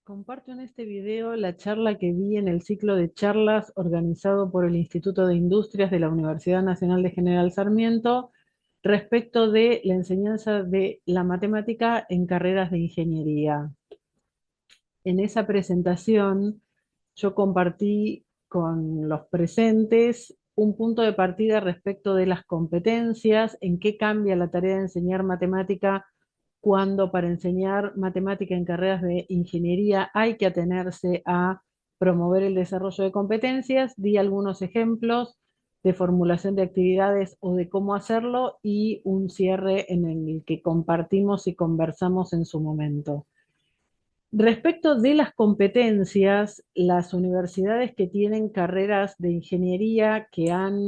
Comparto en este video la charla que vi en el ciclo de charlas organizado por el Instituto de Industrias de la Universidad Nacional de General Sarmiento respecto de la enseñanza de la matemática en carreras de ingeniería. En esa presentación yo compartí con los presentes un punto de partida respecto de las competencias, en qué cambia la tarea de enseñar matemática cuando para enseñar matemática en carreras de ingeniería hay que atenerse a promover el desarrollo de competencias. Di algunos ejemplos de formulación de actividades o de cómo hacerlo y un cierre en el que compartimos y conversamos en su momento. Respecto de las competencias, las universidades que tienen carreras de ingeniería que han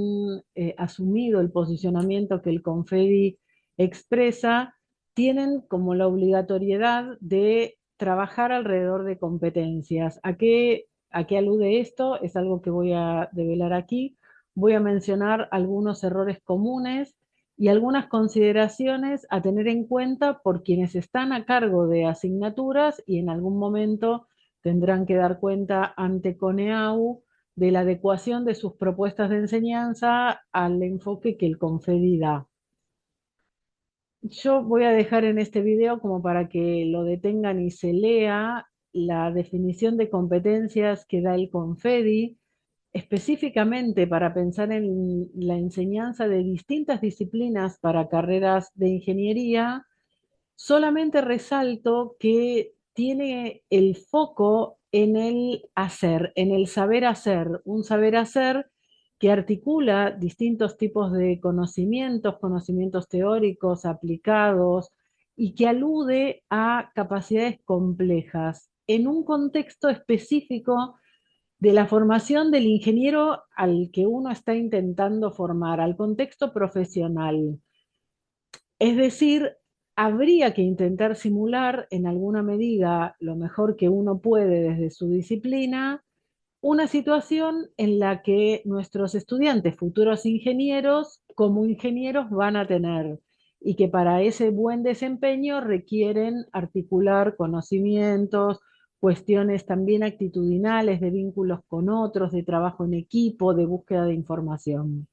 asumido el posicionamiento que el Confedi expresa, tienen como la obligatoriedad de trabajar alrededor de competencias. ¿A qué alude esto? Es algo que voy a develar aquí. Voy a mencionar algunos errores comunes y algunas consideraciones a tener en cuenta por quienes están a cargo de asignaturas y en algún momento tendrán que dar cuenta ante CONEAU de la adecuación de sus propuestas de enseñanza al enfoque que el Confedi da. Yo voy a dejar en este video como para que lo detengan y se lea la definición de competencias que da el Confedi, específicamente para pensar en la enseñanza de distintas disciplinas para carreras de ingeniería. Solamente resalto que tiene el foco en el hacer, en el saber hacer, un saber hacer que articula distintos tipos de conocimientos, conocimientos teóricos, aplicados, y que alude a capacidades complejas en un contexto específico de la formación del ingeniero al que uno está intentando formar, al contexto profesional. Es decir, habría que intentar simular en alguna medida lo mejor que uno puede desde su disciplina una situación en la que nuestros estudiantes, futuros ingenieros, como ingenieros van a tener y que para ese buen desempeño requieren articular conocimientos, cuestiones también actitudinales de vínculos con otros, de trabajo en equipo, de búsqueda de información.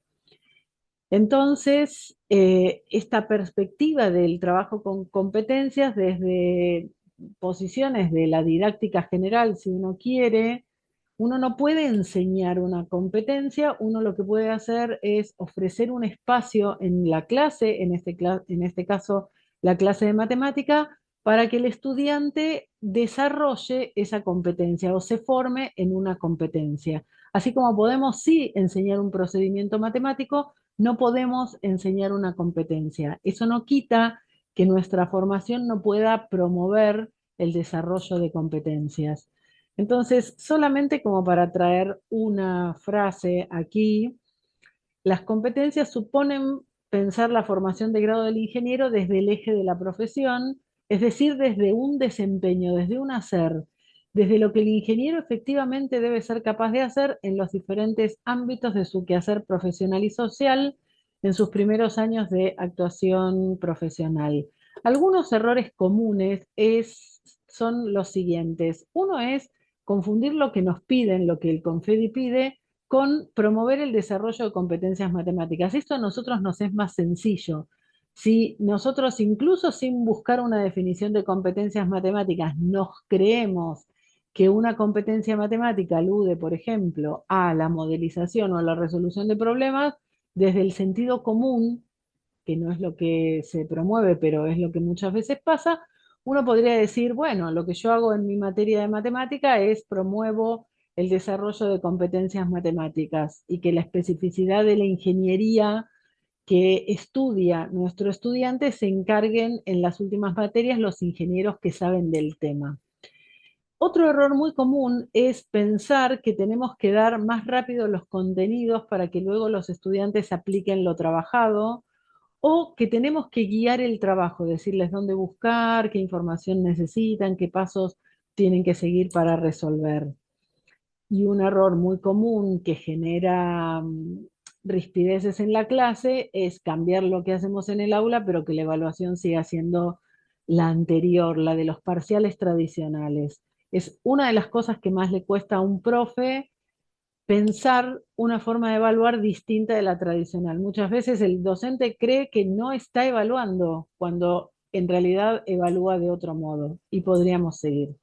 Entonces, esta perspectiva del trabajo con competencias desde posiciones de la didáctica general, si uno quiere, uno no puede enseñar una competencia, uno lo que puede hacer es ofrecer un espacio en la clase, en este caso la clase de matemática, para que el estudiante desarrolle esa competencia o se forme en una competencia. Así como podemos sí enseñar un procedimiento matemático, no podemos enseñar una competencia. Eso no quita que nuestra formación no pueda promover el desarrollo de competencias. Entonces, solamente como para traer una frase aquí, las competencias suponen pensar la formación de grado del ingeniero desde el eje de la profesión, es decir, desde un desempeño, desde un hacer, desde lo que el ingeniero efectivamente debe ser capaz de hacer en los diferentes ámbitos de su quehacer profesional y social en sus primeros años de actuación profesional. Algunos errores comunes son los siguientes. Uno es confundir lo que nos piden, lo que el Confedi pide, con promover el desarrollo de competencias matemáticas. Esto a nosotros nos es más sencillo. Si nosotros, incluso sin buscar una definición de competencias matemáticas, nos creemos que una competencia matemática alude, por ejemplo, a la modelización o a la resolución de problemas, desde el sentido común, que no es lo que se promueve, pero es lo que muchas veces pasa, uno podría decir, bueno, lo que yo hago en mi materia de matemática es promuevo el desarrollo de competencias matemáticas y que la especificidad de la ingeniería que estudia nuestro estudiante se encarguen en las últimas materias los ingenieros que saben del tema. Otro error muy común es pensar que tenemos que dar más rápido los contenidos para que luego los estudiantes apliquen lo trabajado o que tenemos que guiar el trabajo, decirles dónde buscar, qué información necesitan, qué pasos tienen que seguir para resolver. Y un error muy común que genera rispideces en la clase es cambiar lo que hacemos en el aula, pero que la evaluación siga siendo la anterior, la de los parciales tradicionales. Es una de las cosas que más le cuesta a un profe pensar una forma de evaluar distinta de la tradicional. Muchas veces el docente cree que no está evaluando cuando en realidad evalúa de otro modo y podríamos seguir.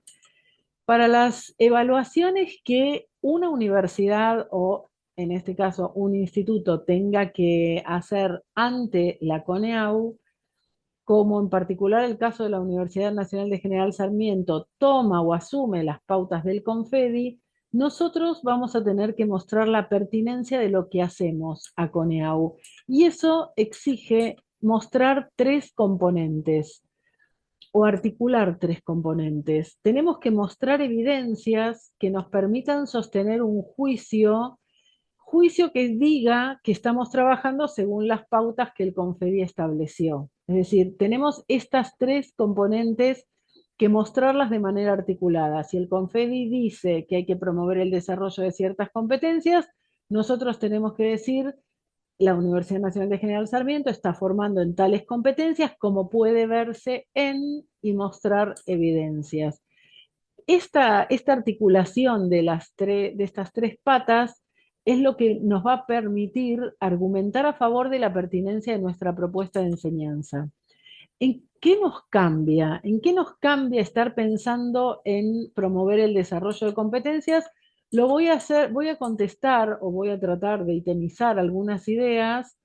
Para las evaluaciones que una universidad o en este caso un instituto tenga que hacer ante la CONEAU, como en particular el caso de la Universidad Nacional de General Sarmiento, toma o asume las pautas del CONFEDI, nosotros vamos a tener que mostrar la pertinencia de lo que hacemos a CONEAU. Y eso exige mostrar tres componentes o articular tres componentes. Tenemos que mostrar evidencias que nos permitan sostener un juicio que diga que estamos trabajando según las pautas que el CONFEDI estableció. Es decir, tenemos estas tres componentes que mostrarlas de manera articulada. Si el CONFEDI dice que hay que promover el desarrollo de ciertas competencias, nosotros tenemos que decir la Universidad Nacional de General Sarmiento está formando en tales competencias como puede verse en y mostrar evidencias. Esta articulación de estas tres patas es lo que nos va a permitir argumentar a favor de la pertinencia de nuestra propuesta de enseñanza. ¿En qué nos cambia? ¿En qué nos cambia estar pensando en promover el desarrollo de competencias? Lo voy a hacer, voy a contestar o voy a tratar de itemizar algunas ideas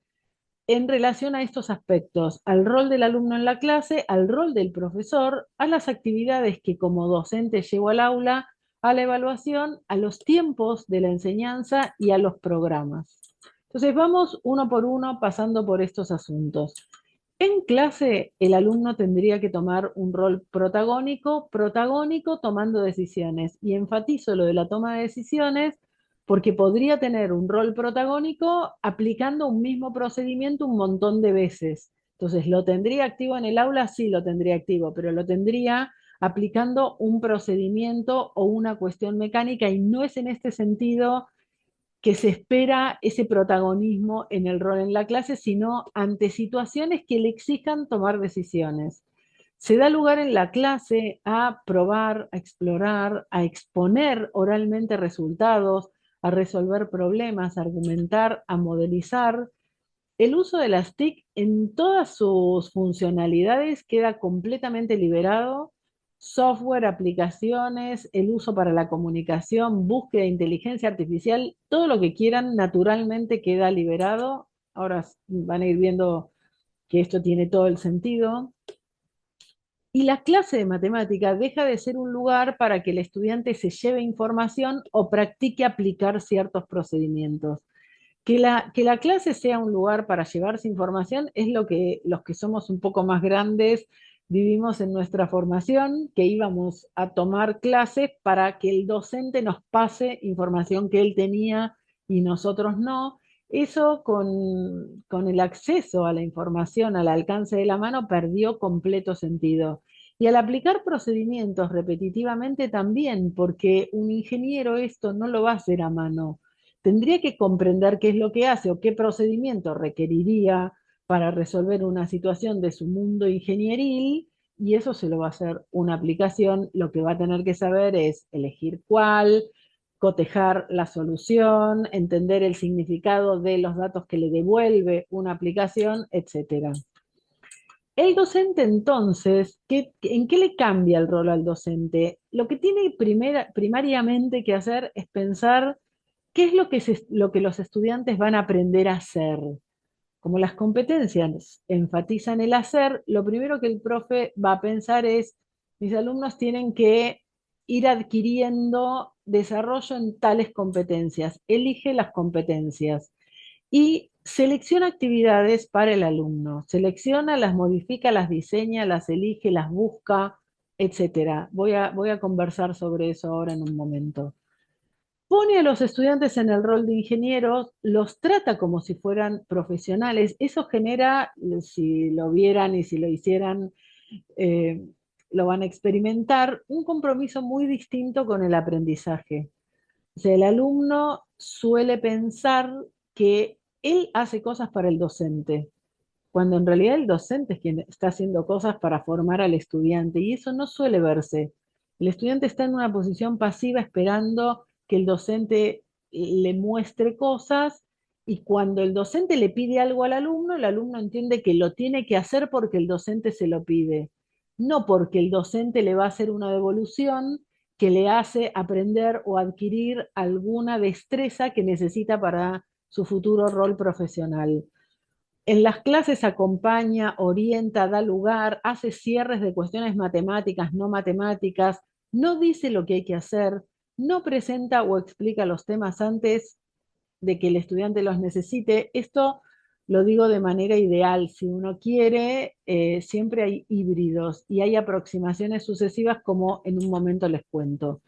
en relación a estos aspectos, al rol del alumno en la clase, al rol del profesor, a las actividades que como docente llevo al aula, a la evaluación, a los tiempos de la enseñanza y a los programas. Entonces vamos uno por uno pasando por estos asuntos. En clase, el alumno tendría que tomar un rol protagónico tomando decisiones. Y enfatizo lo de la toma de decisiones porque podría tener un rol protagónico aplicando un mismo procedimiento un montón de veces. Entonces, ¿lo tendría activo en el aula? Sí, lo tendría activo, pero lo tendría aplicando un procedimiento o una cuestión mecánica y no es en este sentido que se espera ese protagonismo en el rol en la clase, sino ante situaciones que le exijan tomar decisiones. Se da lugar en la clase a probar, a explorar, a exponer oralmente resultados, a resolver problemas, a argumentar, a modelizar. El uso de las TIC en todas sus funcionalidades queda completamente liberado. Software, aplicaciones, el uso para la comunicación, búsqueda de inteligencia artificial, todo lo que quieran naturalmente queda liberado. Ahora van a ir viendo que esto tiene todo el sentido. Y la clase de matemática deja de ser un lugar para que el estudiante se lleve información o practique aplicar ciertos procedimientos. Que la clase sea un lugar para llevarse información es lo que los que somos un poco más grandes vivimos en nuestra formación, que íbamos a tomar clases para que el docente nos pase información que él tenía y nosotros no. Eso con el acceso a la información al alcance de la mano perdió completo sentido. Y al aplicar procedimientos repetitivamente también, porque un ingeniero esto no lo va a hacer a mano, tendría que comprender qué es lo que hace o qué procedimiento requeriría para resolver una situación de su mundo ingenieril, y eso se lo va a hacer una aplicación. Lo que va a tener que saber es elegir cuál, cotejar la solución, entender el significado de los datos que le devuelve una aplicación, etcétera. El docente entonces, ¿en qué le cambia el rol al docente? Lo que tiene primariamente que hacer es pensar qué es lo que los estudiantes van a aprender a hacer. Como las competencias enfatizan el hacer, lo primero que el profe va a pensar es, mis alumnos tienen que ir adquiriendo desarrollo en tales competencias, elige las competencias y selecciona actividades para el alumno. Selecciona, las modifica, las diseña, las elige, las busca, etcétera. Voy a conversar sobre eso ahora en un momento. Pone a los estudiantes en el rol de ingenieros, los trata como si fueran profesionales. Eso genera, si lo vieran y si lo hicieran, eh, lo van a experimentar, un compromiso muy distinto con el aprendizaje. O sea, el alumno suele pensar que él hace cosas para el docente, cuando en realidad el docente es quien está haciendo cosas para formar al estudiante, y eso no suele verse El estudiante está en una posición pasiva esperando que el docente le muestre cosas y cuando el docente le pide algo al alumno, el alumno entiende que lo tiene que hacer porque el docente se lo pide, no porque el docente le va a hacer una devolución que le hace aprender o adquirir alguna destreza que necesita para su futuro rol profesional. En las clases acompaña, orienta, da lugar, hace cierres de cuestiones matemáticas, no matemáticas, no dice lo que hay que hacer, no presenta o explica los temas antes de que el estudiante los necesite. Esto lo digo de manera ideal. Si uno quiere, siempre hay híbridos y hay aproximaciones sucesivas como en un momento les cuento.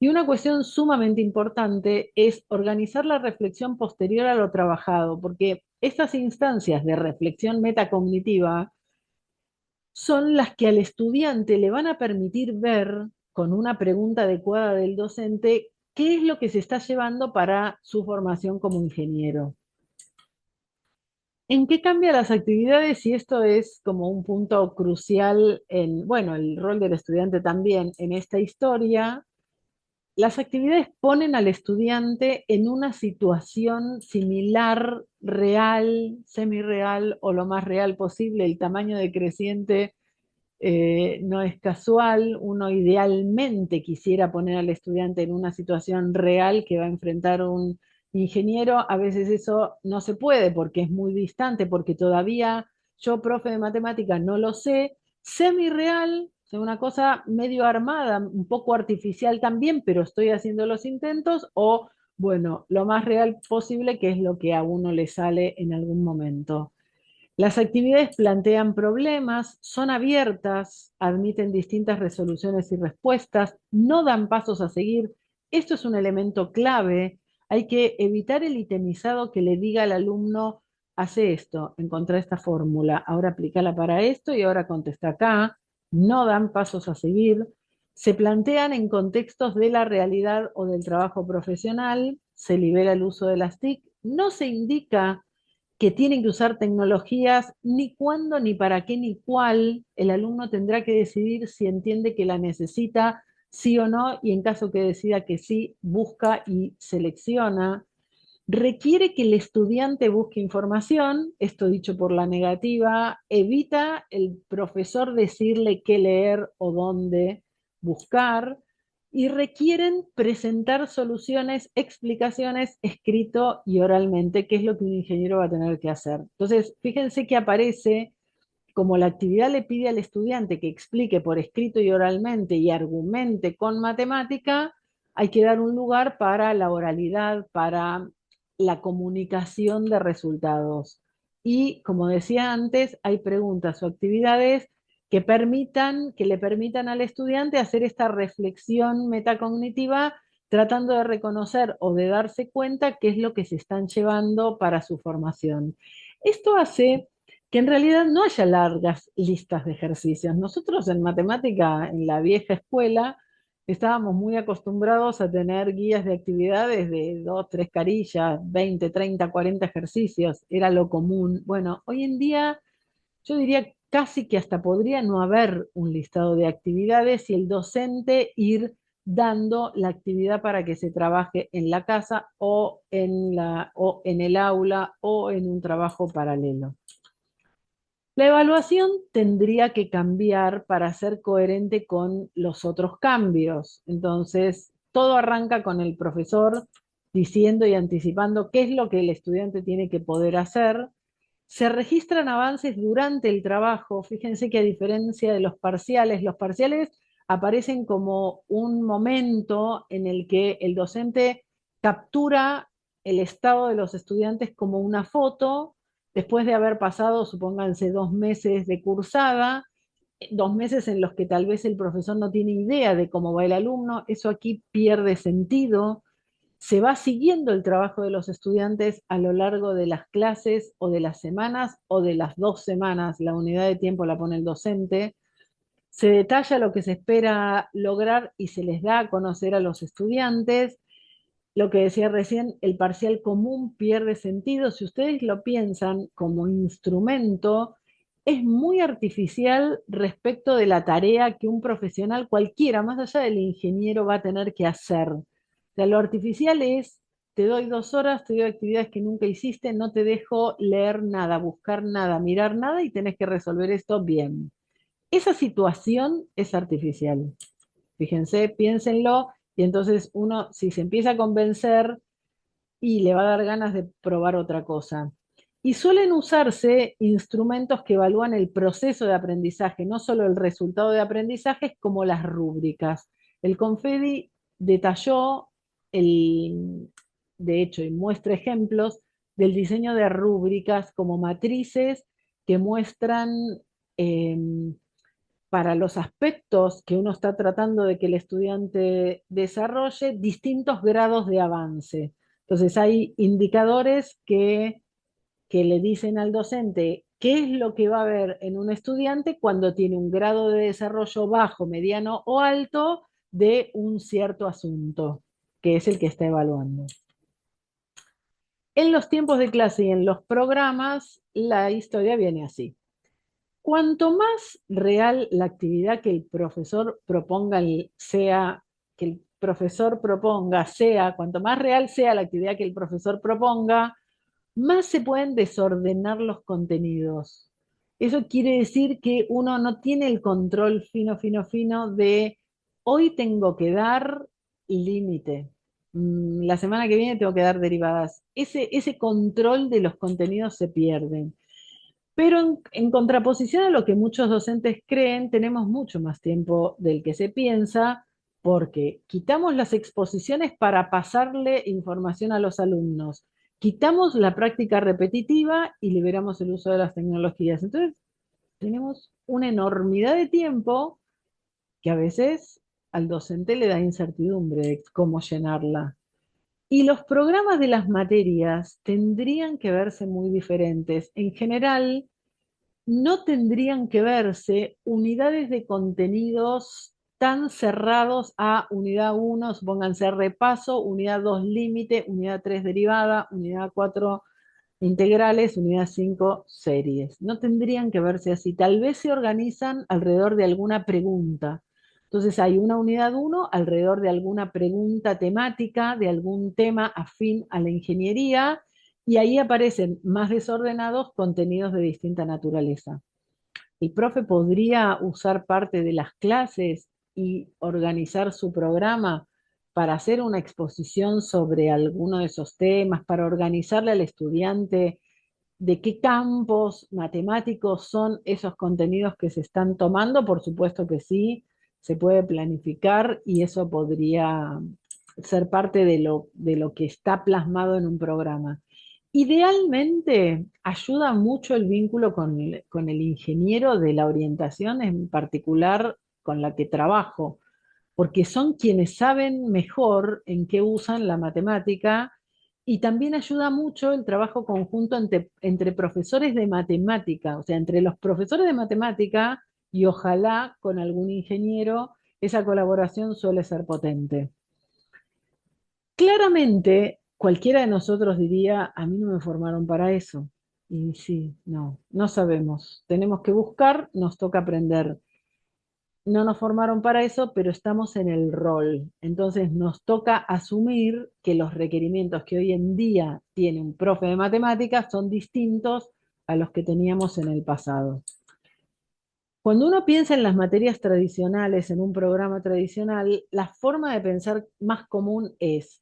Y una cuestión sumamente importante es organizar la reflexión posterior a lo trabajado, porque estas instancias de reflexión metacognitiva son las que al estudiante le van a permitir ver, con una pregunta adecuada del docente, qué es lo que se está llevando para su formación como ingeniero. ¿En qué cambia las actividades? Y esto es como un punto crucial en, bueno, el rol del estudiante también en esta historia. Las actividades ponen al estudiante en una situación similar, real, semirreal o lo más real posible. El tamaño decreciente no es casual. Uno idealmente quisiera poner al estudiante en una situación real que va a enfrentar un ingeniero. A veces eso no se puede porque es muy distante, porque todavía yo, profe de matemática, no lo sé. Semirreal, o sea, una cosa medio armada, un poco artificial también, pero estoy haciendo los intentos. O, bueno, lo más real posible, que es lo que a uno le sale en algún momento. Las actividades plantean problemas, son abiertas, admiten distintas resoluciones y respuestas, no dan pasos a seguir. Esto es un elemento clave. Hay que evitar el itemizado que le diga al alumno, hace esto, encontrá esta fórmula, ahora aplícala para esto y ahora contesta acá. No dan pasos a seguir. Se plantean en contextos de la realidad o del trabajo profesional, se libera el uso de las TIC, no se indica que tienen que usar tecnologías, ni cuándo, ni para qué, ni cuál. El alumno tendrá que decidir si entiende que la necesita, sí o no, y en caso que decida que sí, busca y selecciona. Requiere que el estudiante busque información, esto dicho por la negativa, evita el profesor decirle qué leer o dónde buscar, y requieren presentar soluciones, explicaciones escrito y oralmente, que es lo que un ingeniero va a tener que hacer. Entonces, fíjense que aparece, como la actividad le pide al estudiante que explique por escrito y oralmente y argumente con matemática, hay que dar un lugar para la oralidad, para la comunicación de resultados. Y como decía antes, hay preguntas o actividades que le permitan al estudiante hacer esta reflexión metacognitiva, tratando de reconocer o de darse cuenta qué es lo que se están llevando para su formación. Esto hace que en realidad no haya largas listas de ejercicios. Nosotros en matemática, en la vieja escuela, estábamos muy acostumbrados a tener guías de actividades de 2, 3 carillas, 20, 30, 40 ejercicios, era lo común. Bueno, hoy en día yo diría casi que hasta podría no haber un listado de actividades y el docente ir dando la actividad para que se trabaje en la casa o en el aula o en un trabajo paralelo. La evaluación tendría que cambiar para ser coherente con los otros cambios. Entonces, todo arranca con el profesor diciendo y anticipando qué es lo que el estudiante tiene que poder hacer. Se registran avances durante el trabajo. Fíjense que a diferencia de los parciales aparecen como un momento en el que el docente captura el estado de los estudiantes como una foto después de haber pasado, supónganse, 2 meses de cursada, 2 meses en los que tal vez el profesor no tiene idea de cómo va el alumno. Eso aquí pierde sentido. Se va siguiendo el trabajo de los estudiantes a lo largo de las clases o de las semanas o de las 2 semanas. La unidad de tiempo la pone el docente. Se detalla lo que se espera lograr y se les da a conocer a los estudiantes. Lo que decía recién, el parcial común pierde sentido. Si ustedes lo piensan como instrumento, es muy artificial respecto de la tarea que un profesional cualquiera, más allá del ingeniero, va a tener que hacer. O sea, lo artificial es, te doy 2 horas, te doy actividades que nunca hiciste, no te dejo leer nada, buscar nada, mirar nada y tenés que resolver esto bien. Esa situación es artificial. Fíjense, piénsenlo, y entonces uno, si se empieza a convencer, y le va a dar ganas de probar otra cosa. Y suelen usarse instrumentos que evalúan el proceso de aprendizaje, no solo el resultado de aprendizaje, como las rúbricas. El Confedi detalló, de hecho, y muestra ejemplos del diseño de rúbricas como matrices que muestran eh, para los aspectos que uno está tratando de que el estudiante desarrolle distintos grados de avance. Entonces hay indicadores que le dicen al docente qué es lo que va a ver en un estudiante cuando tiene un grado de desarrollo bajo, mediano o alto de un cierto asunto, que es el que está evaluando. En los tiempos de clase y en los programas, la historia viene así. Cuanto más real la actividad que el profesor proponga sea, que el profesor proponga sea, cuanto más real sea la actividad que el profesor proponga, más se pueden desordenar los contenidos. Eso quiere decir que uno no tiene el control fino, fino, fino de hoy tengo que dar límite. La semana que viene tengo que dar derivadas. Ese control de los contenidos se pierde. Pero en contraposición a lo que muchos docentes creen, tenemos mucho más tiempo del que se piensa, porque quitamos las exposiciones para pasarle información a los alumnos, quitamos la práctica repetitiva y liberamos el uso de las tecnologías. Entonces, tenemos una enormidad de tiempo que a veces al docente le da incertidumbre de cómo llenarla. Y los programas de las materias tendrían que verse muy diferentes. En general, no tendrían que verse unidades de contenidos tan cerrados a unidad 1, supónganse repaso, unidad 2 límite, unidad 3 derivada, unidad 4 integrales, unidad 5 series. No tendrían que verse así. Tal vez se organizan alrededor de alguna pregunta. Entonces hay una unidad 1 alrededor de alguna pregunta temática, de algún tema afín a la ingeniería, y ahí aparecen más desordenados contenidos de distinta naturaleza. El profe podría usar parte de las clases y organizar su programa para hacer una exposición sobre alguno de esos temas, para organizarle al estudiante de qué campos matemáticos son esos contenidos que se están tomando. Por supuesto que sí, se puede planificar y eso podría ser parte de lo que está plasmado en un programa. Idealmente ayuda mucho el vínculo con el ingeniero de la orientación, en particular con la que trabajo, porque son quienes saben mejor en qué usan la matemática, y también ayuda mucho el trabajo conjunto entre profesores de matemática, o sea, entre los profesores de matemática y ojalá con algún ingeniero, esa colaboración suele ser potente. Claramente, cualquiera de nosotros diría, a mí no me formaron para eso. Y sí, no, no sabemos. Tenemos que buscar, nos toca aprender. No nos formaron para eso, pero estamos en el rol. Entonces nos toca asumir que los requerimientos que hoy en día tiene un profe de matemáticas son distintos a los que teníamos en el pasado. Cuando uno piensa en las materias tradicionales, en un programa tradicional, la forma de pensar más común es: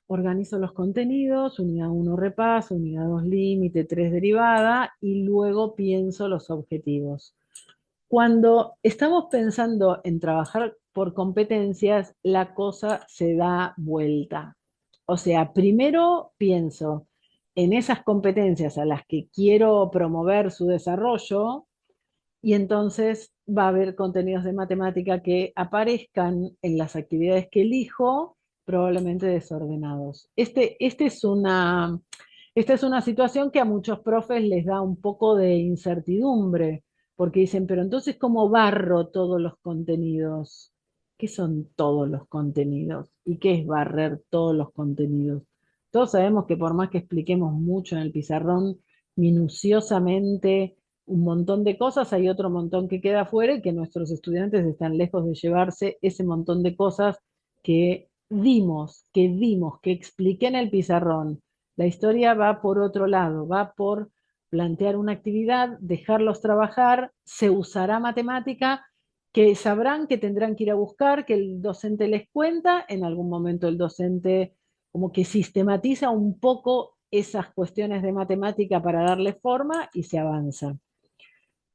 organizo los contenidos, unidad 1 repaso, unidad 2 límite, 3 derivada, y luego pienso los objetivos. Cuando estamos pensando en trabajar por competencias, la cosa se da vuelta. O sea, primero pienso en esas competencias a las que quiero promover su desarrollo, y entonces va a haber contenidos de matemática que aparezcan en las actividades que elijo, probablemente desordenados. Esta es una situación que a muchos profes les da un poco de incertidumbre, porque dicen, pero entonces, ¿cómo barro todos los contenidos? ¿Qué son todos los contenidos? ¿Y qué es barrer todos los contenidos? Todos sabemos que por más que expliquemos mucho en el pizarrón, minuciosamente, un montón de cosas, hay otro montón que queda afuera y que nuestros estudiantes están lejos de llevarse ese montón de cosas que expliqué en el pizarrón. La historia va por otro lado, va por plantear una actividad, dejarlos trabajar, se usará matemática, que sabrán que tendrán que ir a buscar, que el docente les cuenta, en algún momento el docente como que sistematiza un poco esas cuestiones de matemática para darle forma y se avanza.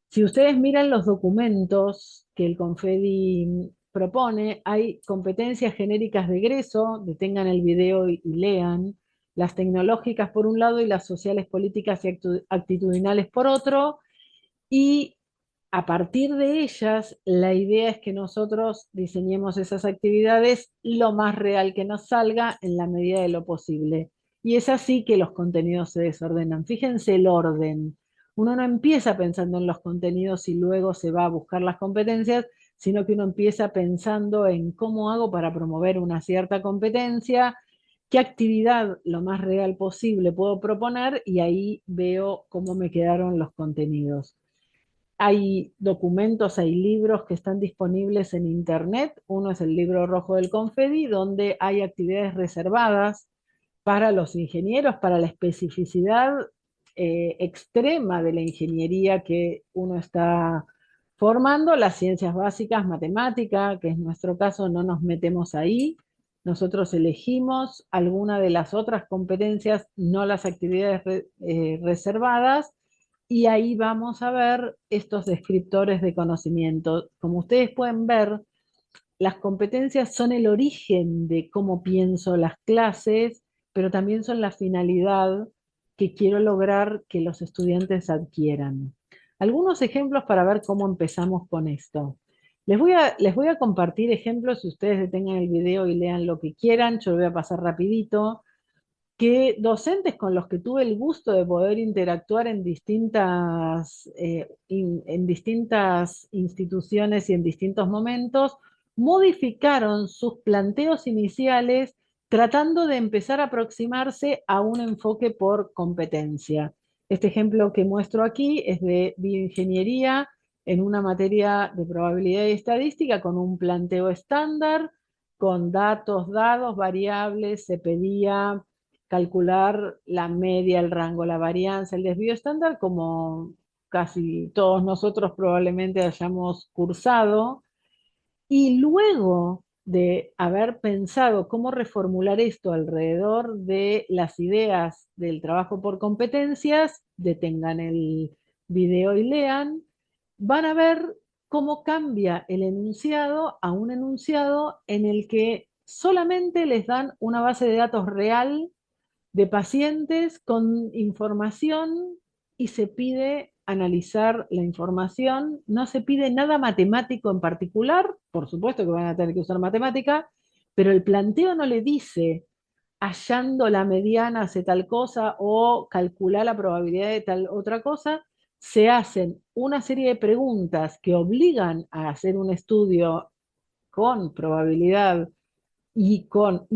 Si ustedes miran los documentos que el Confedi propone, hay competencias genéricas de egreso, detengan el video y lean, las tecnológicas por un lado y las sociales, políticas y actitudinales por otro, y a partir de ellas, la idea es que nosotros diseñemos esas actividades lo más real que nos salga en la medida de lo posible. Y es así que los contenidos se desordenan. Fíjense el orden. Uno no empieza pensando en los contenidos y luego se va a buscar las competencias, sino que uno empieza pensando en cómo hago para promover una cierta competencia, qué actividad lo más real posible puedo proponer y ahí veo cómo me quedaron los contenidos. Hay documentos, hay libros que están disponibles en Internet. Uno es el libro rojo del Confedi, donde hay actividades reservadas para los ingenieros, para la especificidad extrema de la ingeniería que uno está formando, las ciencias básicas, matemática, que es nuestro caso, no nos metemos ahí. Nosotros elegimos alguna de las otras competencias, no las actividades reservadas, y ahí vamos a ver estos descriptores de conocimiento. Como ustedes pueden ver, las competencias son el origen de cómo pienso las clases, pero también son la finalidad que quiero lograr que los estudiantes adquieran. Algunos ejemplos para ver cómo empezamos con esto. Les voy a compartir ejemplos, si ustedes detengan el video y lean lo que quieran, yo lo voy a pasar rapidito, que docentes con los que tuve el gusto de poder interactuar en distintas instituciones y en distintos momentos, modificaron sus planteos iniciales tratando de empezar a aproximarse a un enfoque por competencia. Este ejemplo que muestro aquí es de bioingeniería en una materia de probabilidad y estadística con un planteo estándar, con datos dados, variables, se pedía calcular la media, el rango, la varianza, el desvío estándar, como casi todos nosotros probablemente hayamos cursado. Y luego de haber pensado cómo reformular esto alrededor de las ideas del trabajo por competencias, detengan el video y lean, van a ver cómo cambia el enunciado a un enunciado en el que solamente les dan una base de datos real de pacientes con información y se pide analizar la información, no se pide nada matemático en particular, por supuesto que van a tener que usar matemática, pero el planteo no le dice hallando la mediana hace tal cosa o calcular la probabilidad de tal otra cosa, se hacen una serie de preguntas que obligan a hacer un estudio con probabilidad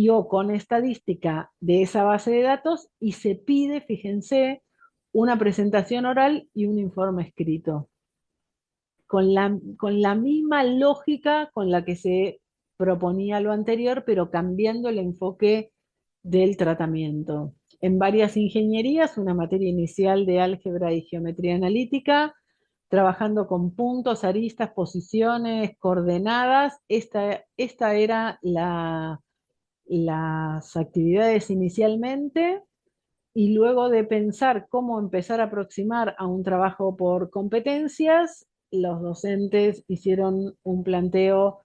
o con estadística de esa base de datos y se pide, fíjense, una presentación oral y un informe escrito, con la misma lógica con la que se proponía lo anterior, pero cambiando el enfoque del tratamiento. En varias ingenierías, una materia inicial de álgebra y geometría analítica, trabajando con puntos, aristas, posiciones, coordenadas. Esta era las actividades inicialmente y luego de pensar cómo empezar a aproximar a un trabajo por competencias, los docentes hicieron un planteo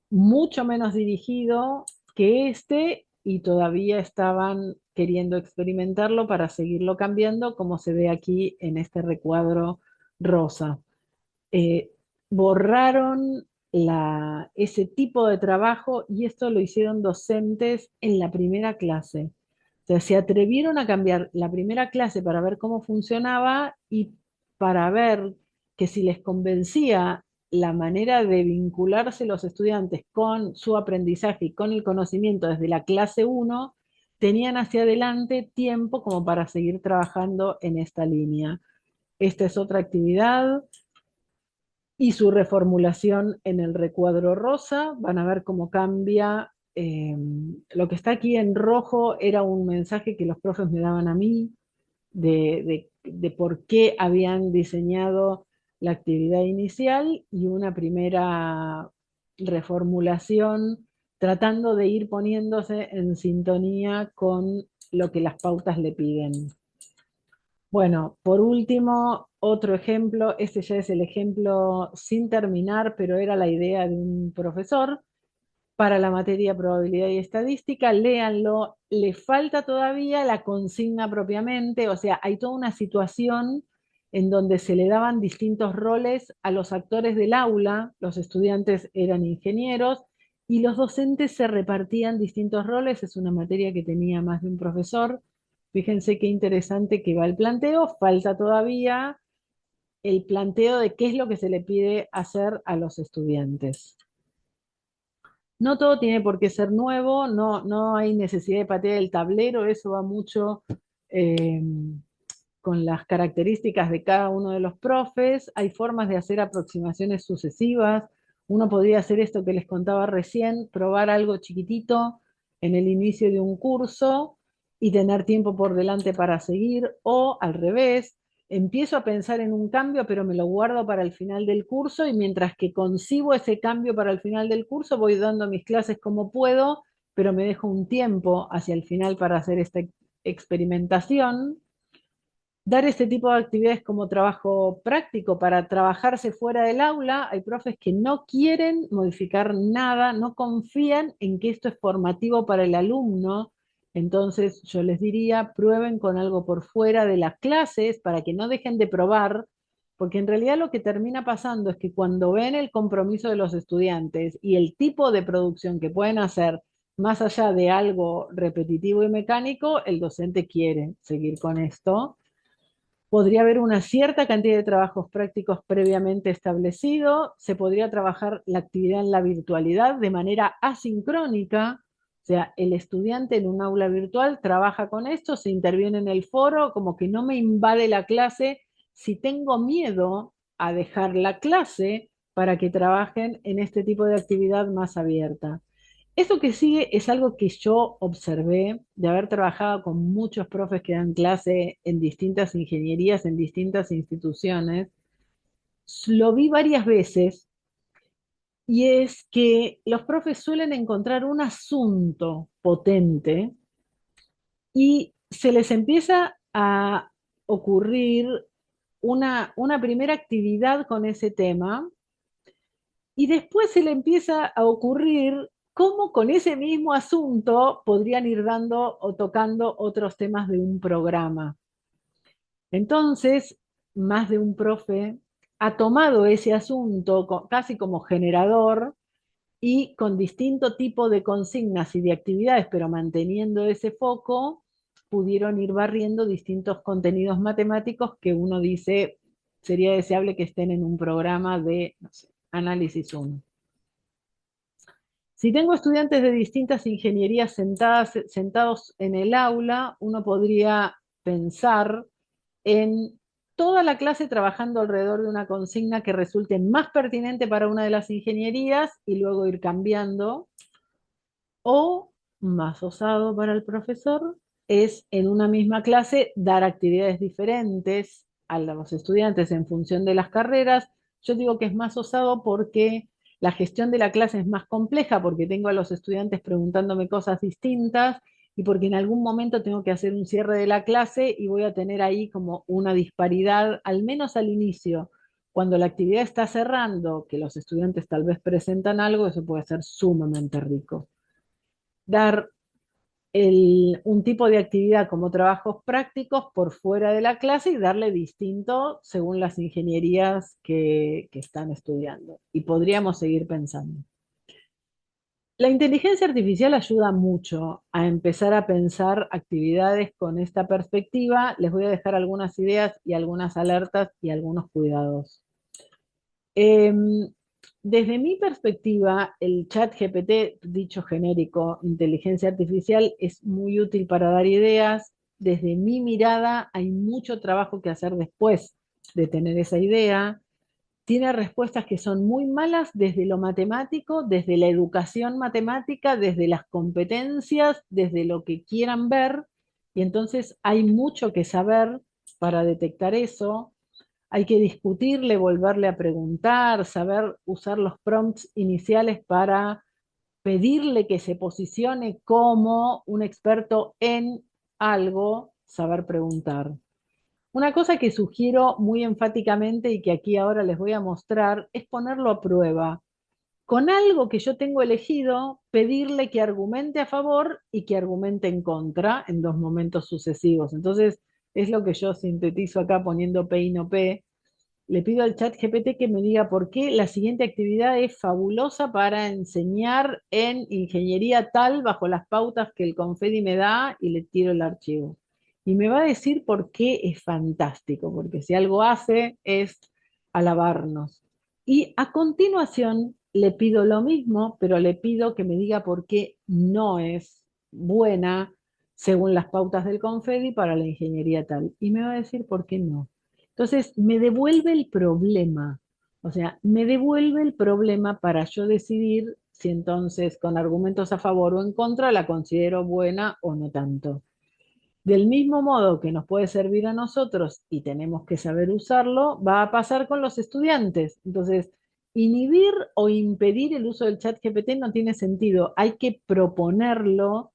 mucho menos dirigido que este y todavía estaban queriendo experimentarlo para seguirlo cambiando, como se ve aquí en este recuadro rosa. eh, Borraron ese tipo de trabajo y esto lo hicieron docentes en la primera clase. O sea, se atrevieron a cambiar la primera clase para ver cómo funcionaba y para ver que si les convencía la manera de vincularse los estudiantes con su aprendizaje y con el conocimiento desde la clase uno, tenían hacia adelante tiempo como para seguir trabajando en esta línea. esta es otra actividad, y su reformulación en el recuadro rosa. Van a ver cómo cambia. Lo que está aquí en rojo era un mensaje que los profes me daban a mí de por qué habían diseñado la actividad inicial y una primera reformulación tratando de ir poniéndose en sintonía con lo que las pautas le piden. Bueno, por último, otro ejemplo, este ya es el ejemplo sin terminar, pero era la idea de un profesor para la materia probabilidad y estadística. Léanlo, le falta todavía la consigna propiamente, o sea, hay toda una situación en donde se le daban distintos roles a los actores del aula, los estudiantes eran ingenieros y los docentes se repartían distintos roles, es una materia que tenía más de un profesor. Fíjense qué interesante que va el planteo, falta todavía el planteo de qué es lo que se le pide hacer a los estudiantes. No todo tiene por qué ser nuevo, no hay necesidad de patear el tablero, eso va mucho eh, con las características de cada uno de los profes. Hay formas de hacer aproximaciones sucesivas. Uno podría hacer esto que les contaba recién, probar algo chiquitito en el inicio de un curso y tener tiempo por delante para seguir, o al revés, empiezo a pensar en un cambio, pero me lo guardo para el final del curso y mientras que concibo ese cambio para el final del curso, voy dando mis clases como puedo, pero me dejo un tiempo hacia el final para hacer esta experimentación. Dar este tipo de actividades como trabajo práctico para trabajarse fuera del aula. Hay profes que no quieren modificar nada, no confían en que esto es formativo para el alumno. Entonces yo les diría, prueben con algo por fuera de las clases para que no dejen de probar, porque en realidad lo que termina pasando es que cuando ven el compromiso de los estudiantes y el tipo de producción que pueden hacer, más allá de algo repetitivo y mecánico, el docente quiere seguir con esto. Podría haber una cierta cantidad de trabajos prácticos previamente establecido, se podría trabajar la actividad en la virtualidad de manera asincrónica, o sea, el estudiante en un aula virtual trabaja con esto, se interviene en el foro, como que no me invade la clase si tengo miedo a dejar la clase para que trabajen en este tipo de actividad más abierta. Esto que sigue es algo que yo observé de haber trabajado con muchos profes que dan clase en distintas ingenierías, en distintas instituciones. Lo vi varias veces y es que los profes suelen encontrar un asunto potente y se les empieza a ocurrir una primera actividad con ese tema y después se le empieza a ocurrir cómo con ese mismo asunto podrían ir dando o tocando otros temas de un programa. Entonces, más de un profe ha tomado ese asunto casi como generador y con distinto tipo de consignas y de actividades, pero manteniendo ese foco, pudieron ir barriendo distintos contenidos matemáticos que uno dice sería deseable que estén en un programa de, no sé, análisis 1. Si tengo estudiantes de distintas ingenierías sentados en el aula, uno podría pensar en toda la clase trabajando alrededor de una consigna que resulte más pertinente para una de las ingenierías y luego ir cambiando. O, más osado para el profesor, es en una misma clase dar actividades diferentes a los estudiantes en función de las carreras. Yo digo que es más osado porque la gestión de la clase es más compleja, porque tengo a los estudiantes preguntándome cosas distintas y porque en algún momento tengo que hacer un cierre de la clase y voy a tener ahí como una disparidad, al menos al inicio. Cuando la actividad está cerrando, que los estudiantes tal vez presentan algo, eso puede ser sumamente rico. Dar un tipo de actividad como trabajos prácticos por fuera de la clase y darle distinto según las ingenierías que están estudiando. Y podríamos seguir pensando. La inteligencia artificial ayuda mucho a empezar a pensar actividades con esta perspectiva. Les voy a dejar algunas ideas y algunas alertas y algunos cuidados. Desde mi perspectiva, el chat GPT, dicho genérico, inteligencia artificial, es muy útil para dar ideas. Desde mi mirada, hay mucho trabajo que hacer después de tener esa idea, tiene respuestas que son muy malas desde lo matemático, desde la educación matemática, desde las competencias, desde lo que quieran ver, y entonces hay mucho que saber para detectar eso. Hay que discutirle, volverle a preguntar, saber usar los prompts iniciales para pedirle que se posicione como un experto en algo, saber preguntar. Una cosa que sugiero muy enfáticamente y que aquí ahora les voy a mostrar es ponerlo a prueba. Con algo que yo tengo elegido, pedirle que argumente a favor y que argumente en contra en dos momentos sucesivos. Entonces, es lo que yo sintetizo acá poniendo P y no P. Le pido al chat GPT que me diga por qué la siguiente actividad es fabulosa para enseñar en ingeniería tal bajo las pautas que el Confedi me da y le tiro el archivo. Y me va a decir por qué es fantástico, porque si algo hace es alabarnos. Y a continuación le pido lo mismo, pero le pido que me diga por qué no es buena según las pautas del Confedi para la ingeniería tal. Y me va a decir por qué no. Entonces, me devuelve el problema, o sea, me devuelve el problema para yo decidir si entonces con argumentos a favor o en contra la considero buena o no tanto. Del mismo modo que nos puede servir a nosotros y tenemos que saber usarlo, va a pasar con los estudiantes. Entonces, inhibir o impedir el uso del chat GPT no tiene sentido. Hay que proponerlo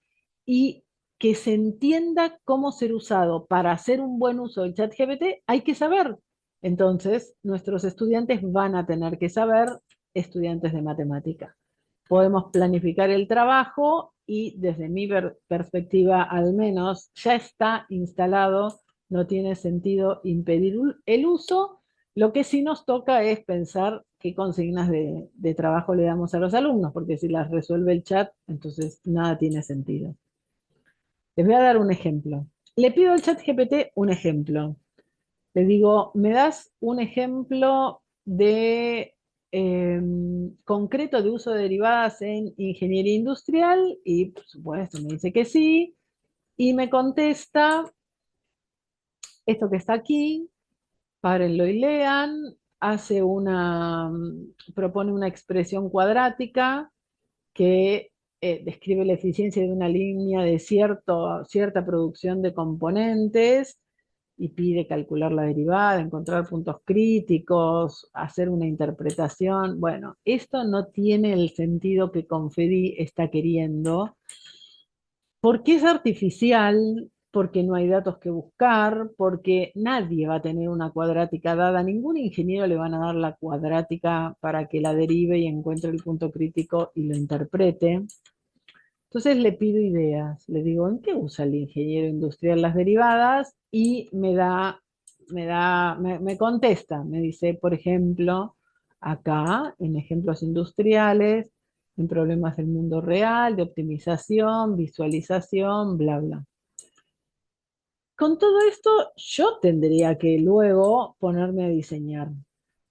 y que se entienda cómo ser usado. Para hacer un buen uso del chat GPT hay que saber. Entonces, nuestros estudiantes van a tener que saber, estudiantes de matemática. Podemos planificar el trabajo y desde mi perspectiva al menos ya está instalado, no tiene sentido impedir el uso. Lo que sí nos toca es pensar qué consignas de trabajo le damos a los alumnos, porque si las resuelve el chat, entonces nada tiene sentido. Les voy a dar un ejemplo. Le pido al chat GPT un ejemplo. Le digo, ¿me das un ejemplo de concreto de uso de derivadas en ingeniería industrial? Y por supuesto me dice que sí. Y me contesta esto que está aquí, párenlo y lean, hace propone una expresión cuadrática que describe la eficiencia de una línea de cierta producción de componentes y pide calcular la derivada, encontrar puntos críticos, hacer una interpretación. Bueno, esto no tiene el sentido que Confedi está queriendo, porque es artificial, porque no hay datos que buscar, porque nadie va a tener una cuadrática dada, ningún ingeniero le van a dar la cuadrática para que la derive y encuentre el punto crítico y lo interprete. Entonces le pido ideas, le digo, ¿en qué usa el ingeniero industrial las derivadas? Y me contesta, me dice, por ejemplo, acá, en ejemplos industriales, en problemas del mundo real, de optimización, visualización, bla, bla. Con todo esto, yo tendría que luego ponerme a diseñar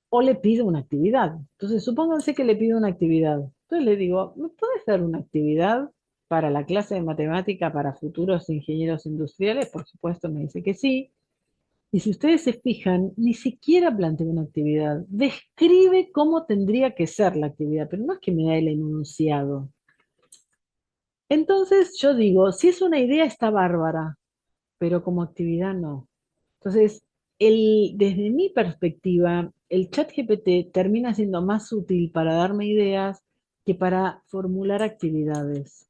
o le pido una actividad. Entonces, supónganse que le pido una actividad. Entonces le digo, ¿me puedes dar una actividad para la clase de matemática para futuros ingenieros industriales? Por supuesto, me dice que sí. Y si ustedes se fijan, ni siquiera plantea una actividad. Describe cómo tendría que ser la actividad, pero no es que me da el enunciado. Entonces yo digo, si es una idea está bárbara, pero como actividad no. Entonces, desde mi perspectiva, el chat GPT termina siendo más útil para darme ideas que para formular actividades.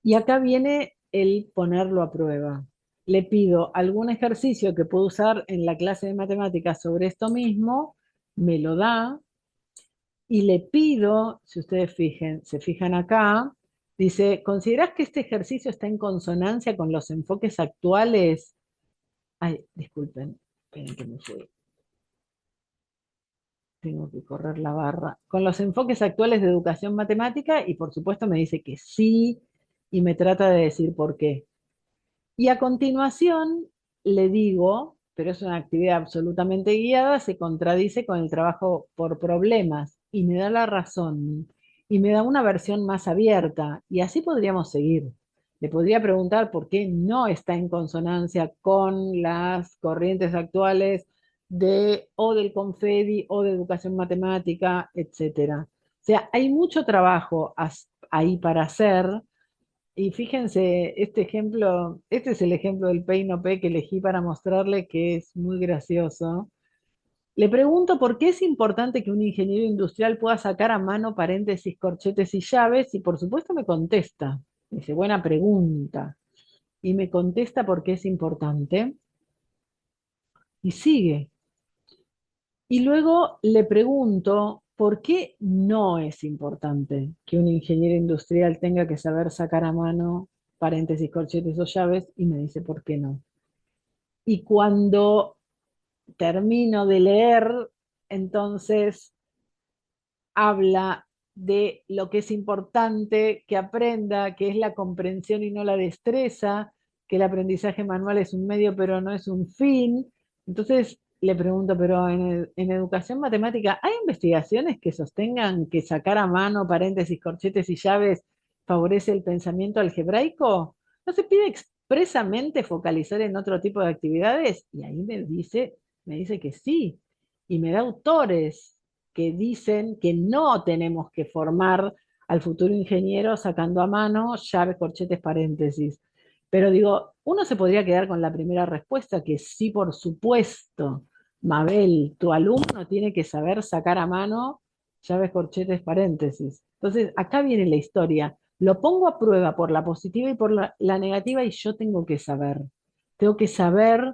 Y acá viene el ponerlo a prueba. Le pido algún ejercicio que puedo usar en la clase de matemáticas sobre esto mismo, me lo da, y le pido, si ustedes se fijan acá, dice, ¿considerás que este ejercicio está en consonancia con los enfoques actuales? Ay, disculpen, esperen que me fui. Tengo que correr la barra. Con los enfoques actuales de educación matemática y por supuesto me dice que sí y me trata de decir por qué. Y a continuación le digo, pero es una actividad absolutamente guiada, se contradice con el trabajo por problemas y me da la razón y me da una versión más abierta y así podríamos seguir. Le podría preguntar por qué no está en consonancia con las corrientes actuales o del Confedi o de educación matemática, etcétera. O sea, hay mucho trabajo ahí para hacer. Y fíjense, este ejemplo, este es el ejemplo del P que elegí para mostrarle que es muy gracioso. Le pregunto por qué es importante que un ingeniero industrial pueda sacar a mano paréntesis, corchetes y llaves, y por supuesto me contesta. Me dice, buena pregunta. Y me contesta por qué es importante. Y sigue. Y luego le pregunto por qué no es importante que un ingeniero industrial tenga que saber sacar a mano paréntesis, corchetes o llaves, y me dice por qué no. Y cuando termino de leer, entonces habla de lo que es importante que aprenda, que es la comprensión y no la destreza, que el aprendizaje manual es un medio pero no es un fin. Entonces le pregunto, pero en educación matemática, ¿hay investigaciones que sostengan que sacar a mano paréntesis, corchetes y llaves favorece el pensamiento algebraico? ¿No se pide expresamente focalizar en otro tipo de actividades? Y ahí me dice que sí, y me da autores que dicen que no tenemos que formar al futuro ingeniero sacando a mano llaves, corchetes, paréntesis. Pero digo, uno se podría quedar con la primera respuesta, que sí, por supuesto, Mabel, tu alumno tiene que saber sacar a mano llaves, corchetes, paréntesis. Entonces, acá viene la historia. Lo pongo a prueba por la positiva y por la negativa, y yo tengo que saber. Tengo que saber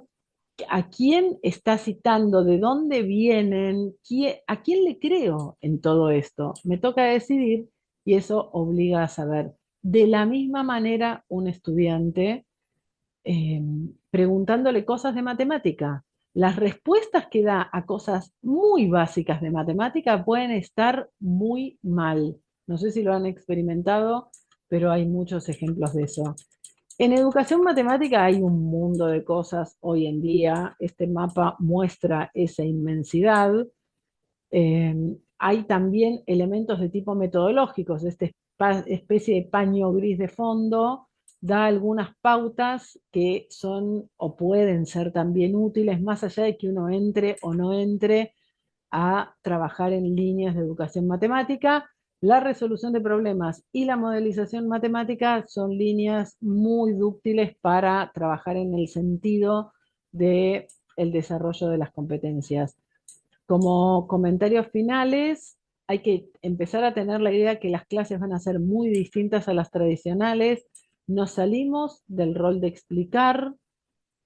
a quién está citando, de dónde vienen, a quién le creo en todo esto. Me toca decidir y eso obliga a saber. De la misma manera, un estudiante eh, preguntándole cosas de matemática. Las respuestas que da a cosas muy básicas de matemática pueden estar muy mal. No sé si lo han experimentado, pero hay muchos ejemplos de eso. En educación matemática hay un mundo de cosas hoy en día. Este mapa muestra esa inmensidad. Eh, Hay también elementos de tipo metodológicos. Esta especie de paño gris de fondo da algunas pautas que son o pueden ser también útiles, más allá de que uno entre o no entre a trabajar en líneas de educación matemática. La resolución de problemas y la modelización matemática son líneas muy dúctiles para trabajar en el sentido de el desarrollo de las competencias. Como comentarios finales, hay que empezar a tener la idea que las clases van a ser muy distintas a las tradicionales. Nos salimos del rol de explicar,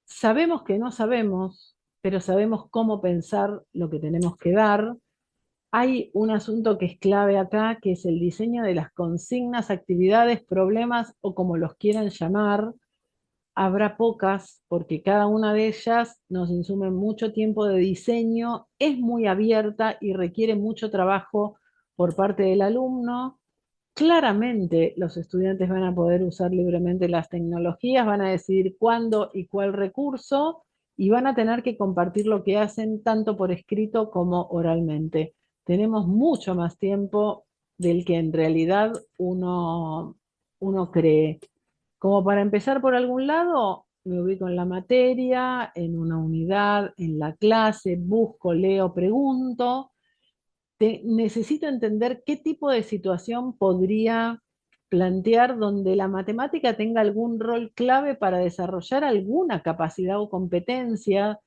sabemos que no sabemos, pero sabemos cómo pensar lo que tenemos que dar. Hay un asunto que es clave acá, que es el diseño de las consignas, actividades, problemas o como los quieran llamar. Habrá pocas porque cada una de ellas nos insume mucho tiempo de diseño, es muy abierta y requiere mucho trabajo por parte del alumno. Claramente los estudiantes van a poder usar libremente las tecnologías, van a decidir cuándo y cuál recurso y van a tener que compartir lo que hacen tanto por escrito como oralmente. Tenemos mucho más tiempo del que en realidad uno cree. Como para empezar por algún lado, me ubico en la materia, en una unidad, en la clase, busco, leo, pregunto. Necesito entender qué tipo de situación podría plantear donde la matemática tenga algún rol clave para desarrollar alguna capacidad o competencia,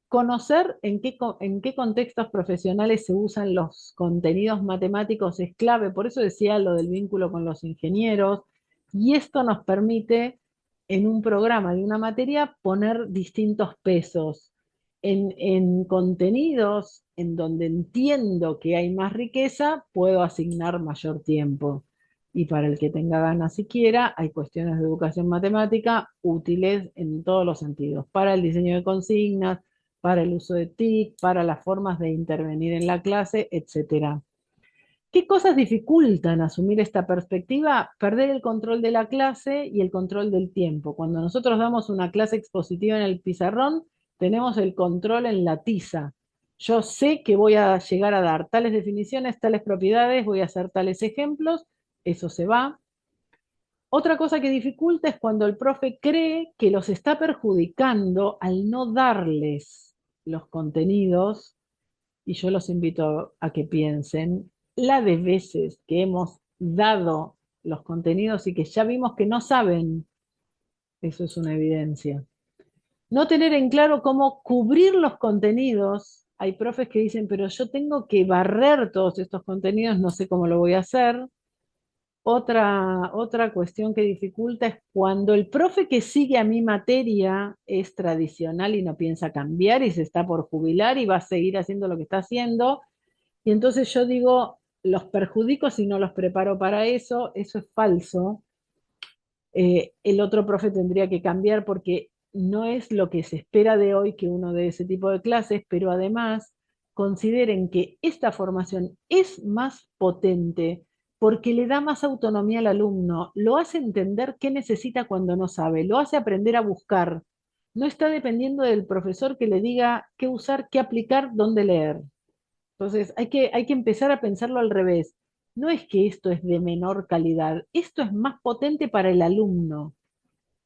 conocer en qué contextos profesionales se usan los contenidos matemáticos es clave, por eso decía lo del vínculo con los ingenieros, y esto nos permite en un programa de una materia poner distintos pesos. En contenidos en donde entiendo que hay más riqueza, puedo asignar mayor tiempo. Y para el que tenga ganas siquiera, hay cuestiones de educación matemática útiles en todos los sentidos, para el diseño de consignas, para el uso de TIC, para las formas de intervenir en la clase, etcétera. ¿Qué cosas dificultan asumir esta perspectiva? Perder el control de la clase y el control del tiempo. Cuando nosotros damos una clase expositiva en el pizarrón, tenemos el control en la tiza. Yo sé que voy a llegar a dar tales definiciones, tales propiedades, voy a hacer tales ejemplos, eso se va. Otra cosa que dificulta es cuando el profe cree que los está perjudicando al no darles los contenidos, y yo los invito a que piensen la de veces que hemos dado los contenidos y que ya vimos que no saben, eso es una evidencia. No tener en claro cómo cubrir los contenidos. Hay profes que dicen, pero yo tengo que barrer todos estos contenidos, no sé cómo lo voy a hacer. Otra cuestión que dificulta es cuando el profe que sigue a mi materia es tradicional y no piensa cambiar y se está por jubilar y va a seguir haciendo lo que está haciendo. Y entonces yo digo, los perjudico si no los preparo para eso es falso. El otro profe tendría que cambiar porque no es lo que se espera de hoy que uno dé ese tipo de clases, pero además consideren que esta formación es más potente porque le da más autonomía al alumno, lo hace entender qué necesita cuando no sabe, lo hace aprender a buscar. No está dependiendo del profesor que le diga qué usar, qué aplicar, dónde leer. Entonces, hay que empezar a pensarlo al revés. No es que esto es de menor calidad, esto es más potente para el alumno.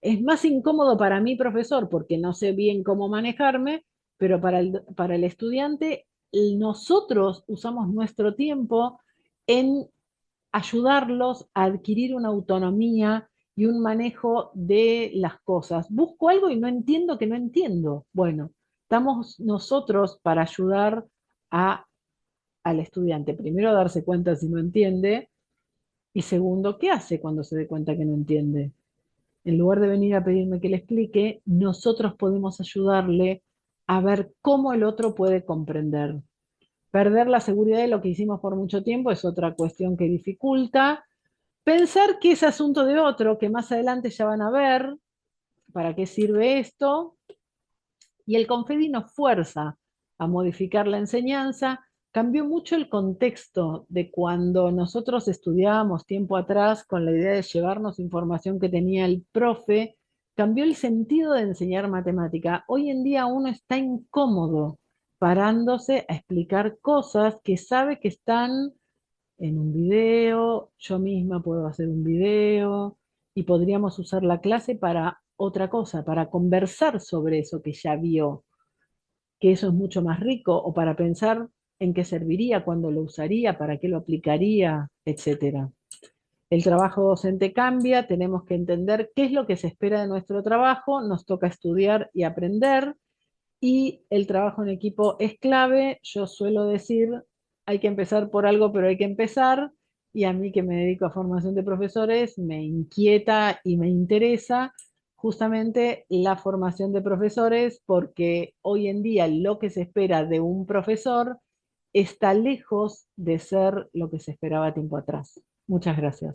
Es más incómodo para mí, profesor, porque no sé bien cómo manejarme, pero para el estudiante, nosotros usamos nuestro tiempo en ayudarlos a adquirir una autonomía y un manejo de las cosas. Busco algo y no entiendo que no entiendo. Bueno, estamos nosotros para ayudar a al estudiante, primero, a darse cuenta si no entiende, y segundo, ¿qué hace cuando se dé cuenta que no entiende? En lugar de venir a pedirme que le explique, nosotros podemos ayudarle a ver cómo el otro puede comprender. Perder la seguridad de lo que hicimos por mucho tiempo es otra cuestión que dificulta. Pensar que es asunto de otro, que más adelante ya van a ver para qué sirve esto, y el Confedi nos fuerza a modificar la enseñanza. Cambió mucho el contexto de cuando nosotros estudiábamos tiempo atrás con la idea de llevarnos información que tenía el profe. Cambió el sentido de enseñar matemática. Hoy en día uno está incómodo parándose a explicar cosas que sabe que están en un video, yo misma puedo hacer un video y podríamos usar la clase para otra cosa, para conversar sobre eso que ya vio, que eso es mucho más rico, o para pensar en qué serviría, cuándo lo usaría, para qué lo aplicaría, etcétera. El trabajo docente cambia, tenemos que entender qué es lo que se espera de nuestro trabajo, nos toca estudiar y aprender, y el trabajo en equipo es clave. Yo suelo decir, hay que empezar por algo, pero hay que empezar. Y a mí que me dedico a formación de profesores, me inquieta y me interesa justamente la formación de profesores, porque hoy en día lo que se espera de un profesor está lejos de ser lo que se esperaba tiempo atrás. Muchas gracias.